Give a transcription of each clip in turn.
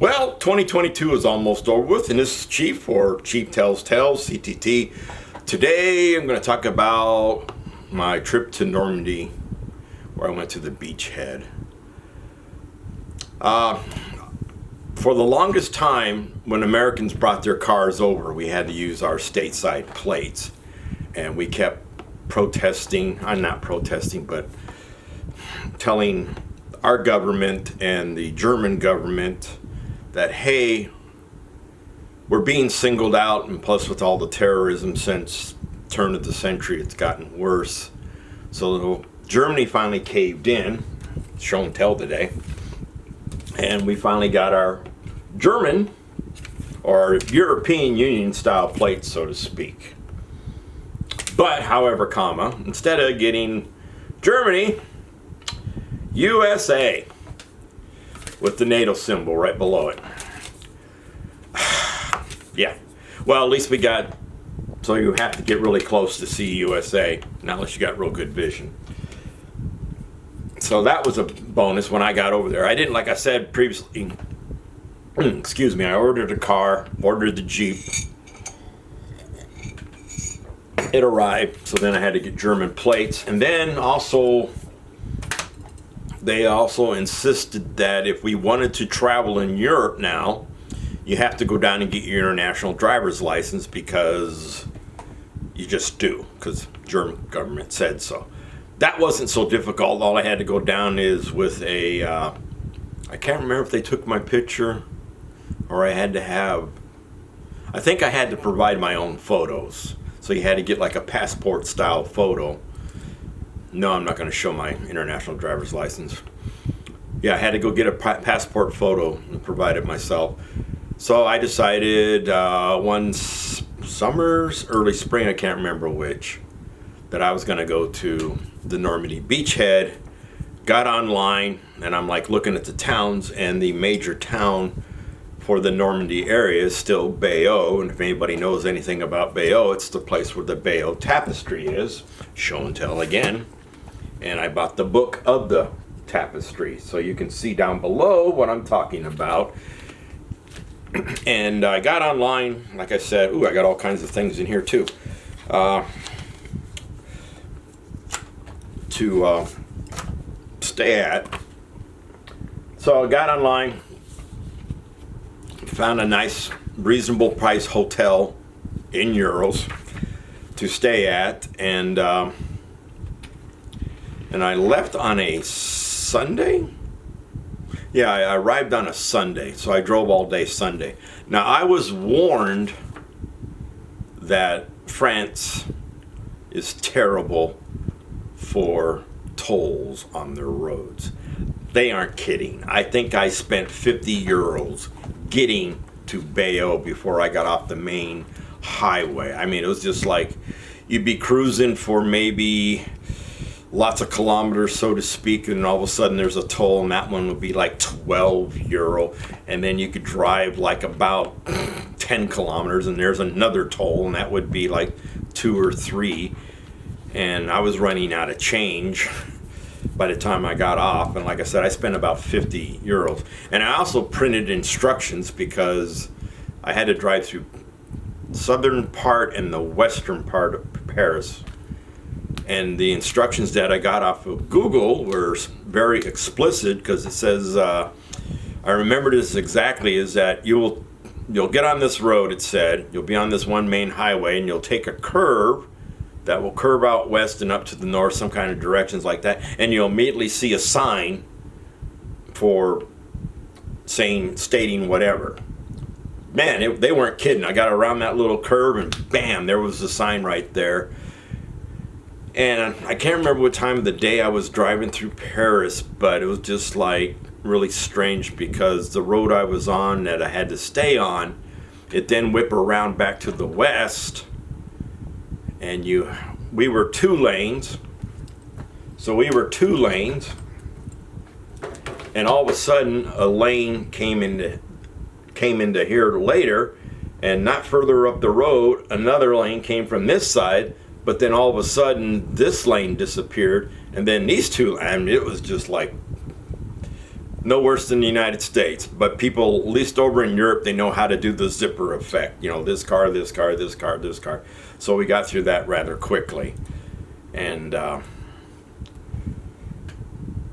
Well, 2022 is almost over with, and this is Chief for Chief Tells Tales, CTT. Today I'm going to talk about my trip to Normandy, where I went to the beachhead. For the longest time, when Americans brought their cars over, we had to use our stateside plates, and we kept protesting, I'm not protesting, but telling our government and the German government that, hey, we're being singled out, and plus with all the terrorism since turn of the century, it's gotten worse. So Germany finally caved in, show and tell today, and we finally got our German or European Union style plates, so to speak. But, however, instead of getting Germany, USA, with the NATO symbol right below it. Yeah. Well, at least we got, so you have to get really close to see USA, not unless you got real good vision. So that was a bonus when I got over there. I didn't, like I said previously, excuse me, I ordered a car, ordered the Jeep. It arrived, so then I had to get German plates. And then also, they also insisted that if we wanted to travel in Europe now, you have to go down and get your international driver's license, because you just do, because German government said so. That wasn't so difficult. All I had to go down is with a, I can't remember if they took my picture, or I think I had to provide my own photos. So you had to get like a passport style photo. No, I'm not going to show my international driver's license. Yeah, I had to go get a passport photo and provide it myself. So I decided one summer's early spring, I can't remember which, that I was going to go to the Normandy Beachhead. Got online, and I'm like looking at the towns, and the major town for the Normandy area is still Bayeau. And if anybody knows anything about Bayeau, it's the place where the Bayeau tapestry is. Show and tell again. And I bought the book of the tapestry, so you can see down below what I'm talking about. And I got online, like I said, I got all kinds of things in here too, to stay at. So I got online, found a nice, reasonable price hotel in euros to stay at, and I left on a Sunday. Yeah, I arrived on a Sunday, so I drove all day Sunday. Now, I was warned that France is terrible for tolls on their roads. They aren't kidding. I think I spent 50 euros getting to Bayeau before I got off the main highway. I mean, it was just like you'd be cruising for maybe lots of kilometers, so to speak, and all of a sudden there's a toll, and that one would be like 12 euro, and then you could drive like about 10 kilometers, and there's another toll, and that would be like 2 or 3, and I was running out of change by the time I got off. And like I said, I spent about 50 euros, and I also printed instructions because I had to drive through southern part and the western part of Paris. And the instructions that I got off of Google were very explicit, because it says, I remember this exactly, is that you'll get on this road, it said, you'll be on this one main highway, and you'll take a curve that will curve out west and up to the north, some kind of directions like that, and you'll immediately see a sign for stating whatever. Man, they weren't kidding. I got around that little curve, and bam, there was the sign right there. And I can't remember what time of the day I was driving through Paris, but it was just like really strange, because the road I was on that I had to stay on, it then whipped around back to the west, and we were 2 lanes. So we were 2 lanes, and all of a sudden a lane came into here later, and not further up the road, another lane came from this side. But then all of a sudden, this lane disappeared, and then these two, and it was just like no worse than the United States. But people, at least over in Europe, they know how to do the zipper effect. You know, this car, this car, this car, this car. So we got through that rather quickly. And, but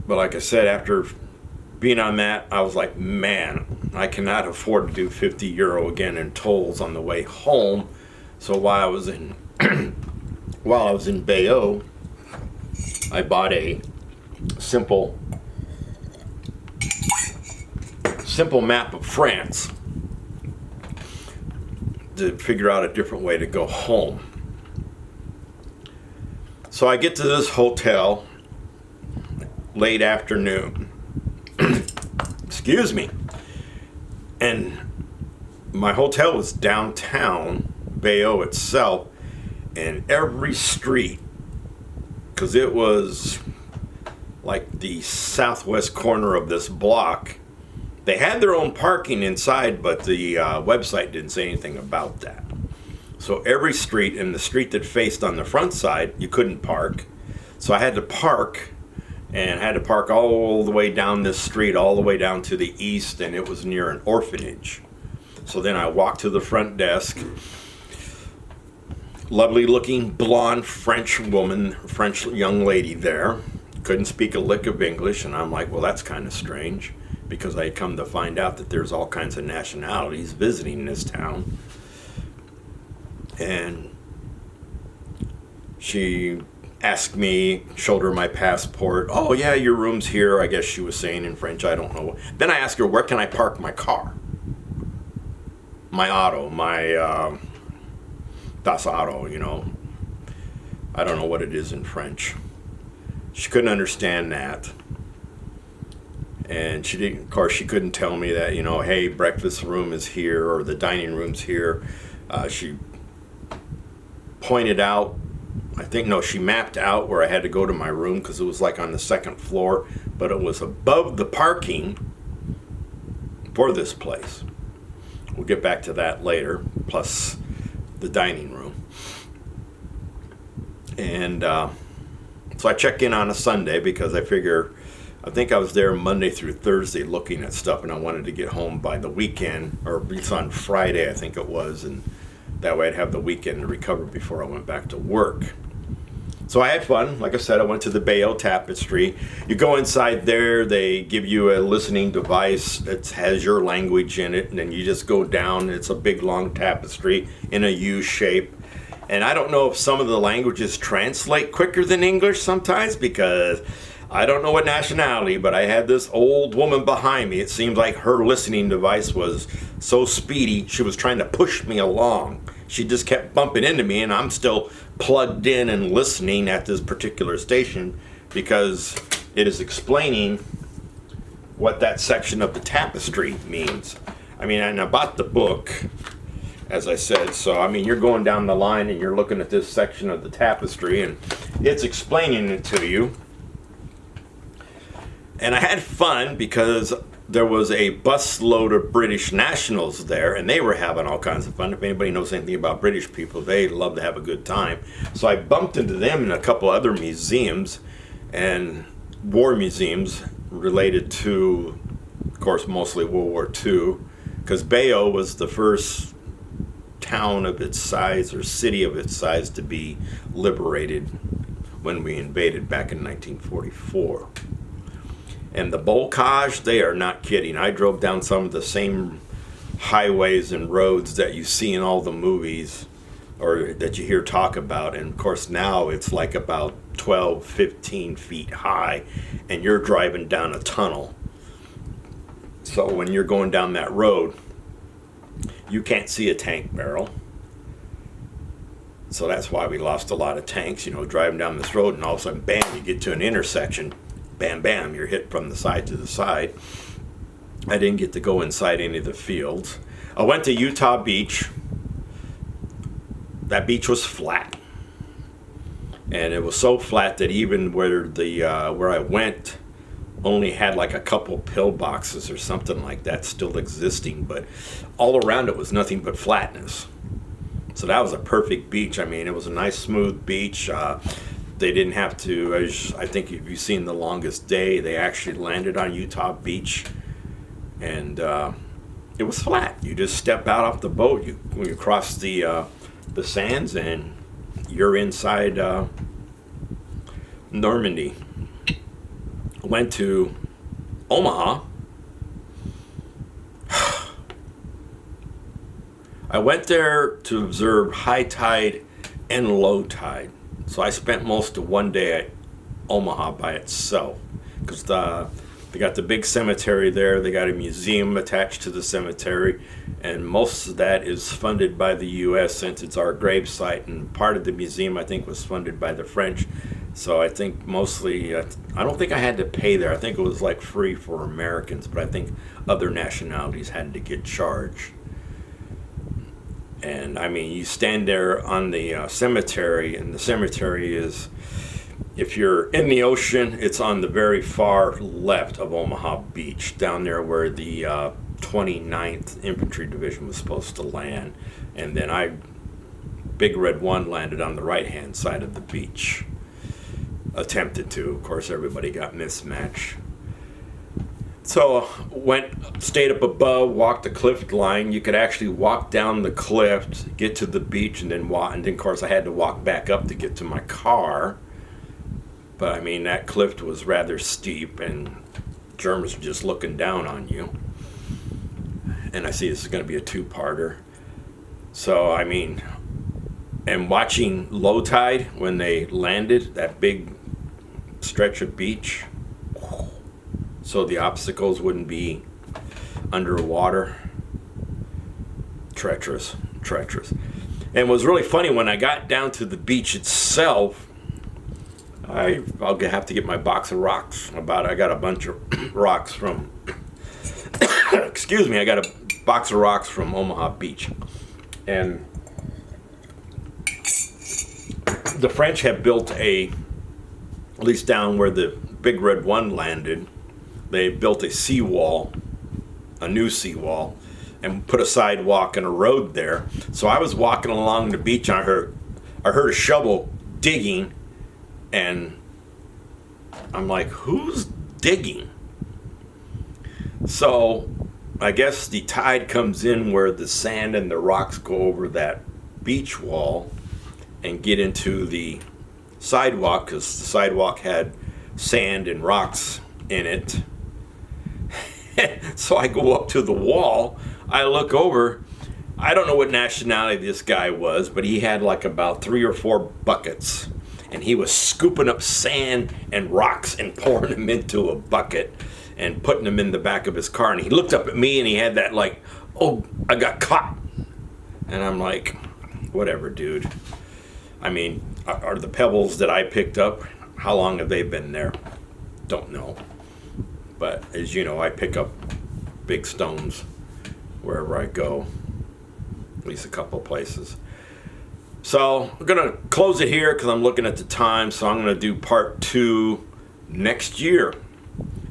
like I said, after being on that, I was like, man, I cannot afford to do 50 euro again in tolls on the way home. So while I was in Bayeau, I bought a simple map of France to figure out a different way to go home. So I get to this hotel late afternoon. Excuse me. And my hotel was downtown Bayeau itself, and every street, because it was like the southwest corner of this block, they had their own parking inside, but the website didn't say anything about that. So every street, and the street that faced on the front side, you couldn't park. So I had to park, and had to park all the way down this street, all the way down to the east, and it was near an orphanage. So then I walked to the front desk. Lovely looking blonde French woman, French young lady there. Couldn't speak a lick of English, and I'm like, well, that's kind of strange, because I had come to find out that there's all kinds of nationalities visiting this town. And she asked me, showed her my passport. Oh yeah, your room's here, I guess she was saying in French, I don't know. Then I asked her, where can I park my car? My auto, my Das Auto, you know. I don't know what it is in French. She couldn't understand that. And she didn't, of course, she couldn't tell me that, you know, hey, breakfast room is here, or the dining room's here. She pointed out, she mapped out where I had to go to my room, because it was like on the second floor, but it was above the parking for this place. We'll get back to that later, plus the dining room. And so I check in on a Sunday, because I think I was there Monday through Thursday looking at stuff, and I wanted to get home by the weekend, or at least on Friday I think it was, and that way I'd have the weekend to recover before I went back to work. So I had fun. Like I said, I went to the Bayeau Tapestry. You go inside there, they give you a listening device that has your language in it, and then you just go down. It's a big long tapestry in a U shape. And I don't know if some of the languages translate quicker than English sometimes, because I don't know what nationality, but I had this old woman behind me. It seemed like her listening device was so speedy, she was trying to push me along. She just kept bumping into me, and I'm still plugged in and listening at this particular station, because it is explaining what that section of the tapestry means. I mean, and I bought the book, as I said, so I mean, you're going down the line and you're looking at this section of the tapestry, and it's explaining it to you. And I had fun, because there was a busload of British nationals there, and they were having all kinds of fun. If anybody knows anything about British people, they love to have a good time. So I bumped into them in a couple other museums, and war museums related to, of course, mostly World War II, because Bayeau was the first town of its size, or city of its size, to be liberated when we invaded back in 1944. And the Bocage, they are not kidding. I drove down some of the same highways and roads that you see in all the movies, or that you hear talk about. And of course now it's like about 12, 15 feet high, and you're driving down a tunnel. So when you're going down that road, you can't see a tank barrel. So that's why we lost a lot of tanks, you know, driving down this road, and all of a sudden, bam, you get to an intersection. Bam, bam, you're hit from the side to the side. I didn't get to go inside any of the fields. I went to Utah Beach. That beach was flat. And it was so flat that even where I went only had like a couple pillboxes or something like that still existing, but all around it was nothing but flatness. So that was a perfect beach. I mean, it was a nice smooth beach. they didn't have to, as I think if you've seen The Longest Day, they actually landed on Utah Beach, and it was flat. You just step out off the boat, when you cross the sands, and you're inside Normandy. Went to Omaha. I went there to observe high tide and low tide. So I spent most of one day at Omaha by itself, because they got the big cemetery there. They got a museum attached to the cemetery, and most of that is funded by the U.S. since it's our grave site, and part of the museum I think was funded by the French. So I think mostly, I don't think I had to pay there. I think it was like free for Americans, but I think other nationalities had to get charged. And I mean, you stand there on the cemetery, and the cemetery is, if you're in the ocean, it's on the very far left of Omaha Beach, down there where the 29th Infantry Division was supposed to land. And then Big Red 1 landed on the right-hand side of the beach. Attempted to. Of course, everybody got mismatched. So stayed up above, walked the cliff line. You could actually walk down the cliff, get to the beach, and then walk. And then, of course, I had to walk back up to get to my car. But I mean, that cliff was rather steep, and Germans were just looking down on you. And I see this is going to be a two-parter. So I mean, and watching low tide when they landed that big stretch of beach, so the obstacles wouldn't be underwater. Treacherous. And it was really funny when I got down to the beach itself. I'll have to get my box of rocks. I got a bunch of rocks from excuse me, I got a box of rocks from Omaha Beach. And the French have built at least down where the Big Red 1 landed, they built a seawall, a new seawall, and put a sidewalk and a road there. So I was walking along the beach, and I heard a shovel digging, and I'm like, who's digging? So I guess the tide comes in where the sand and the rocks go over that beach wall and get into the sidewalk, because the sidewalk had sand and rocks in it. So I go up to the wall, I look over, I don't know what nationality this guy was, but he had like about 3 or 4 buckets, and he was scooping up sand and rocks and pouring them into a bucket and putting them in the back of his car. And he looked up at me, and he had that like, oh, I got caught. And I'm like, whatever, dude. I mean, are the pebbles that I picked up, how long have they been there? Don't know. But as you know, I pick up big stones wherever I go, at least a couple of places. So I'm going to close it here because I'm looking at the time. So I'm going to do part 2 next year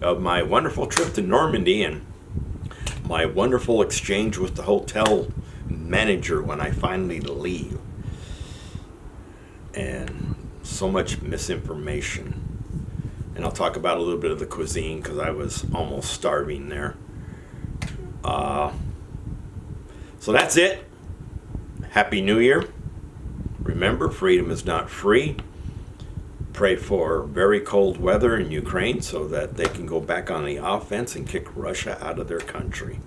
of my wonderful trip to Normandy and my wonderful exchange with the hotel manager when I finally leave. And so much misinformation. And I'll talk about a little bit of the cuisine because I was almost starving there. So that's it. Happy New Year. Remember, freedom is not free. Pray for very cold weather in Ukraine so that they can go back on the offense and kick Russia out of their country.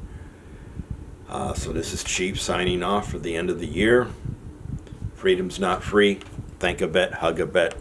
So this is Chief signing off for the end of the year. Freedom's not free. Think a bet, hug a bet.